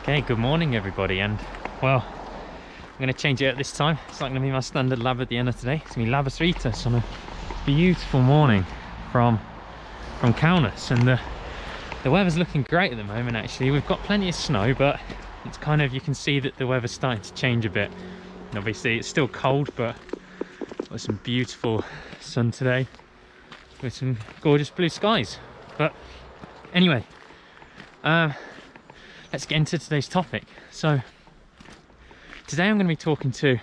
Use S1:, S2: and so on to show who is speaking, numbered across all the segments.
S1: Okay, good morning everybody, and well, I'm going to change it up this time. It's not going to be my standard lab at the end of today. It's going to be Labas Ritas on a beautiful morning from Kaunas, and the weather's looking great at the moment. Actually, we've got plenty of snow, but it's kind of, you can see that the weather's starting to change a bit. And obviously it's still cold, but got some beautiful sun today with some gorgeous blue skies. But anyway, let's get into today's topic. So today I'm going to be talking to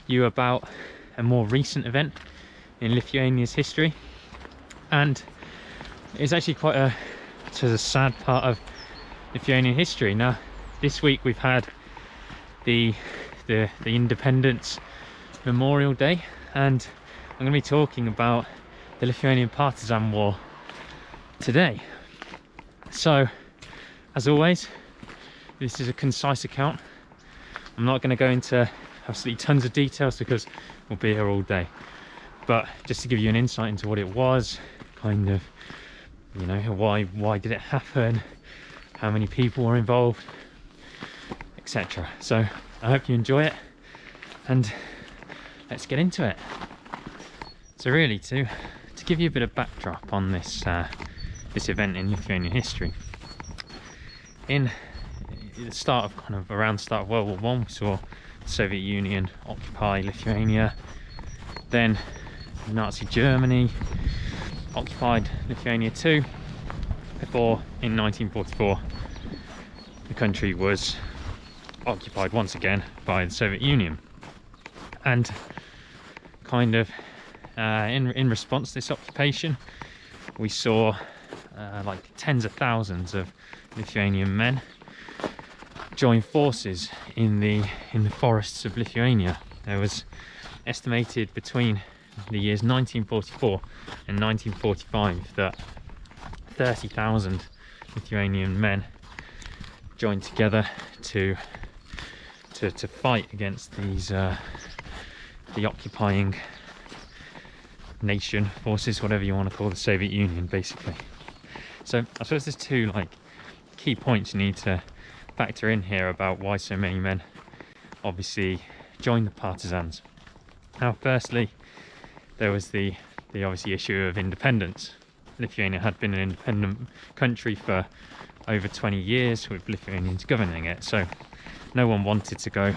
S1: you about a more recent event in Lithuania's history, and it's actually quite a sad part of Lithuanian history. Now, this week we've had the Independence Memorial Day, and I'm going to be talking about the Lithuanian Partizan War today. So, as always, this is a concise account. I'm not going to go into absolutely tons of details because we'll be here all day. But just to give you an insight into what it was, kind of, you know, why did it happen, how many people were involved, etc. So I hope you enjoy it, and let's get into it. So really, to give you a bit of backdrop on this this event in Lithuanian history. In the start of around the start of World War I, we saw the Soviet Union occupy Lithuania. Then Nazi Germany occupied Lithuania too, before in 1944 the country was occupied once again by the Soviet Union. And kind of in response to this occupation, we saw like tens of thousands of Lithuanian men join forces in the forests of Lithuania. There was estimated between the years 1944 and 1945 that 30,000 Lithuanian men joined together to fight against these the occupying nation forces, whatever you want to call the Soviet Union, basically. So I suppose there's two key points you need to factor in here about why so many men obviously joined the partisans. Now, firstly, there was the obviously issue of independence. Lithuania had been an independent country for over 20 years with Lithuanians governing it, so no one wanted to go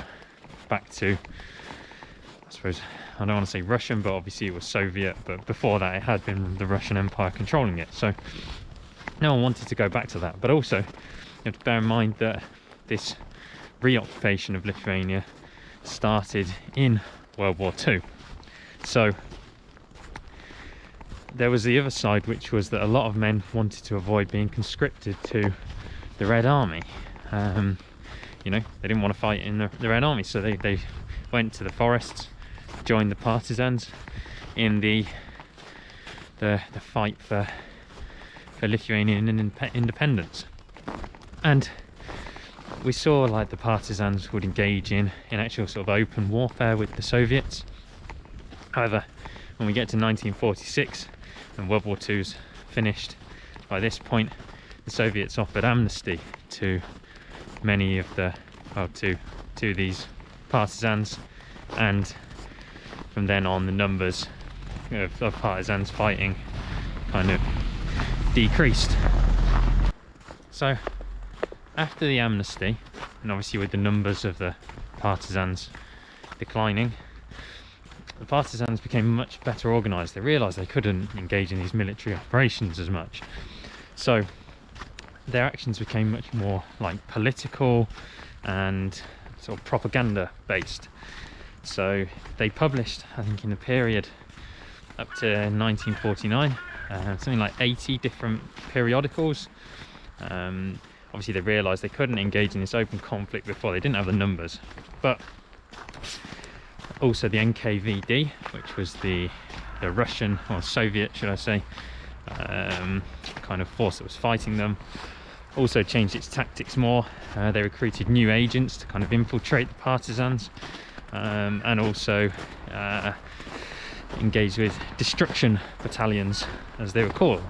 S1: back to, I suppose, I don't want to say Russian, but obviously it was Soviet, but before that it had been the Russian Empire controlling it, so no one wanted to go back to that. But also, you have to bear in mind that this reoccupation of Lithuania started in World War II. So there was the other side, which was that a lot of men wanted to avoid being conscripted to the Red Army. You know, they didn't want to fight in the Red Army, so they went to the forests, joined the partisans in the fight for Lithuanian independence. And we saw the partisans would engage in actual sort of open warfare with the Soviets. However, when we get to 1946 and World War II's finished, by this point the Soviets offered amnesty to many of to these partisans, and from then on the numbers of partisans fighting kind of decreased. So after the amnesty, and obviously with the numbers of the partisans declining, the partisans became much better organised. They realised they couldn't engage in these military operations as much, so their actions became much more political and sort of propaganda based. So they published, I think in the period up to 1949, something like 80 different periodicals. Obviously they realised they couldn't engage in this open conflict before, they didn't have the numbers. But also the NKVD, which was the Russian, or Soviet should I say, kind of force that was fighting them, also changed its tactics more. They recruited new agents to kind of infiltrate the partisans, and also engaged with destruction battalions, as they were called.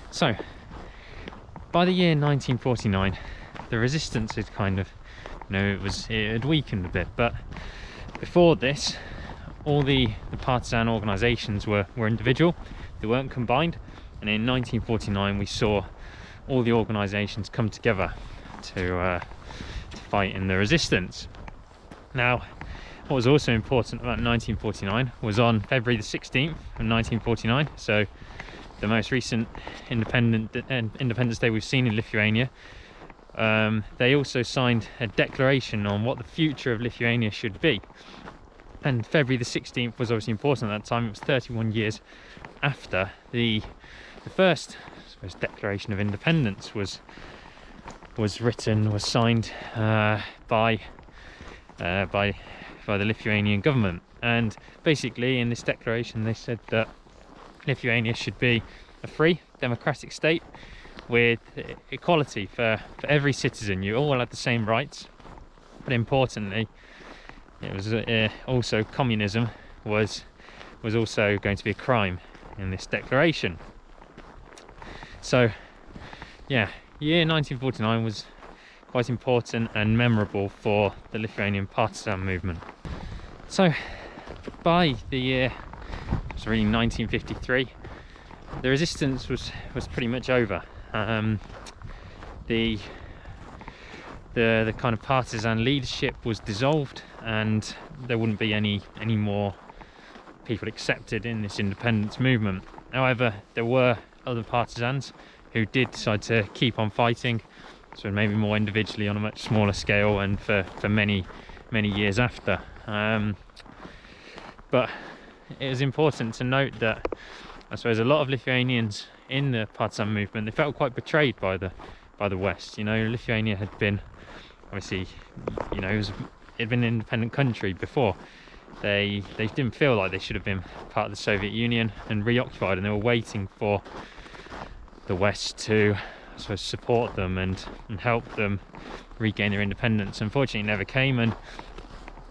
S1: So by the year 1949, the resistance had kind of, it had weakened a bit. But before this, all the partisan organisations were individual, they weren't combined. And in 1949 we saw all the organisations come together to fight in the resistance. Now, what was also important about 1949 was on February the 16th of 1949, so the most recent Independence Day we've seen in Lithuania, they also signed a declaration on what the future of Lithuania should be. And February the 16th was obviously important at that time. It was 31 years after the first, I suppose, Declaration of Independence was signed by the Lithuanian government. And basically in this declaration they said that Lithuania should be a free democratic state with equality for every citizen. You all had the same rights, but importantly it was also communism was also going to be a crime in this declaration. So yeah, year 1949 was quite important and memorable for the Lithuanian partisan movement. So by the year, it was really 1953, the resistance was pretty much over. The kind of partisan leadership was dissolved, and there wouldn't be any more people accepted in this independence movement. However, there were other partisans who did decide to keep on fighting, so maybe more individually on a much smaller scale and for many years after. But it was important to note that I suppose a lot of Lithuanians in the partisan movement, they felt quite betrayed by the West. Lithuania had been, obviously, it had been an independent country before. They didn't feel like they should have been part of the Soviet Union and reoccupied, and they were waiting for the West to, I suppose, support them and help them regain their independence. Unfortunately, it never came, and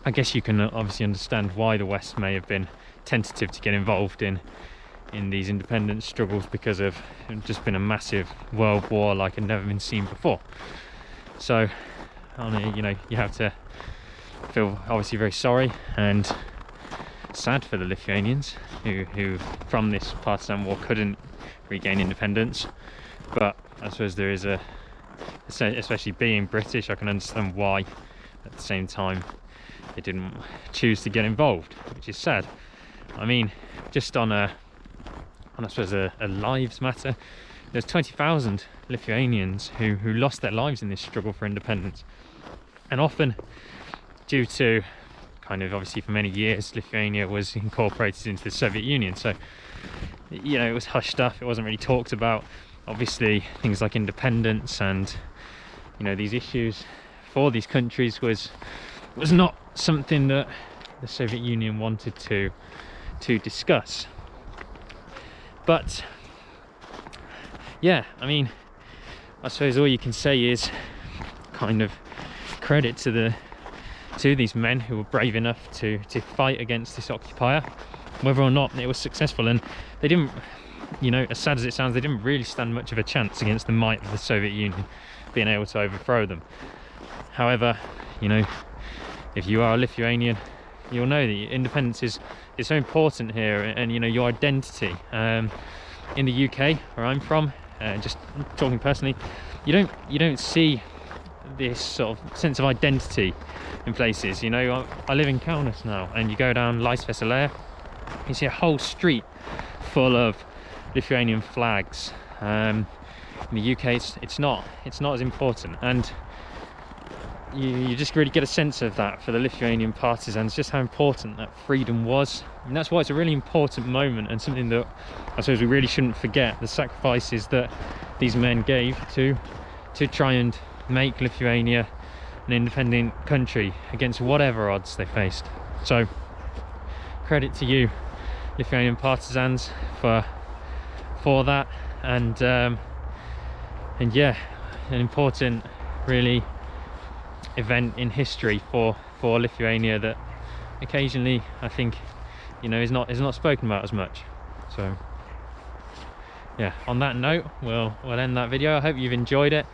S1: I guess you can obviously understand why the West may have been tentative to get involved in these independence struggles, because of it had just been a massive world war like had never been seen before. So, you have to feel obviously very sorry and sad for the Lithuanians who from this partisan war couldn't regain independence. But I suppose there is especially being British, I can understand why at the same time they didn't choose to get involved, which is sad. I mean, just on I suppose a lives matter, there's 20,000 Lithuanians who lost their lives in this struggle for independence, and often due to kind of, obviously for many years Lithuania was incorporated into the Soviet Union, so it was hushed up, it wasn't really talked about. Obviously things like independence and these issues for these countries was not something that the Soviet Union wanted to discuss. But yeah, I mean, I suppose all you can say is kind of credit to these men who were brave enough to fight against this occupier, whether or not it was successful. And they didn't, as sad as it sounds, they didn't really stand much of a chance against the might of the Soviet Union being able to overthrow them. However, if you are a Lithuanian, you'll know that independence is so important here, and your identity. In the UK, where I'm from, just talking personally, you don't see this sort of sense of identity in places. I live in Kaunas now, and you go down Laisvės, you see a whole street full of Lithuanian flags. In the UK, it's not as important, and you just really get a sense of that for the Lithuanian partisans, just how important that freedom was. And that's why it's a really important moment, and something that I suppose we really shouldn't forget, the sacrifices that these men gave to try and make Lithuania an independent country against whatever odds they faced. So credit to you, Lithuanian partisans, for that, and yeah, an important really event in history for Lithuania that occasionally I think is not spoken about as much. So yeah, on that note, we'll end that video. I hope you've enjoyed it.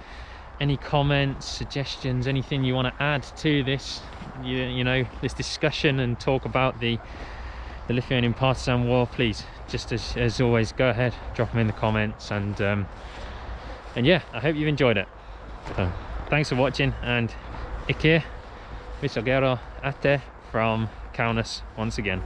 S1: any comments, suggestions, anything you want to add to this, you know, this discussion and talk about the Lithuanian Partizan War, please, just as always, go ahead, drop them in the comments, and yeah, I hope you've enjoyed it. So, thanks for watching, and Iki, viso gero ate from Kaunas once again.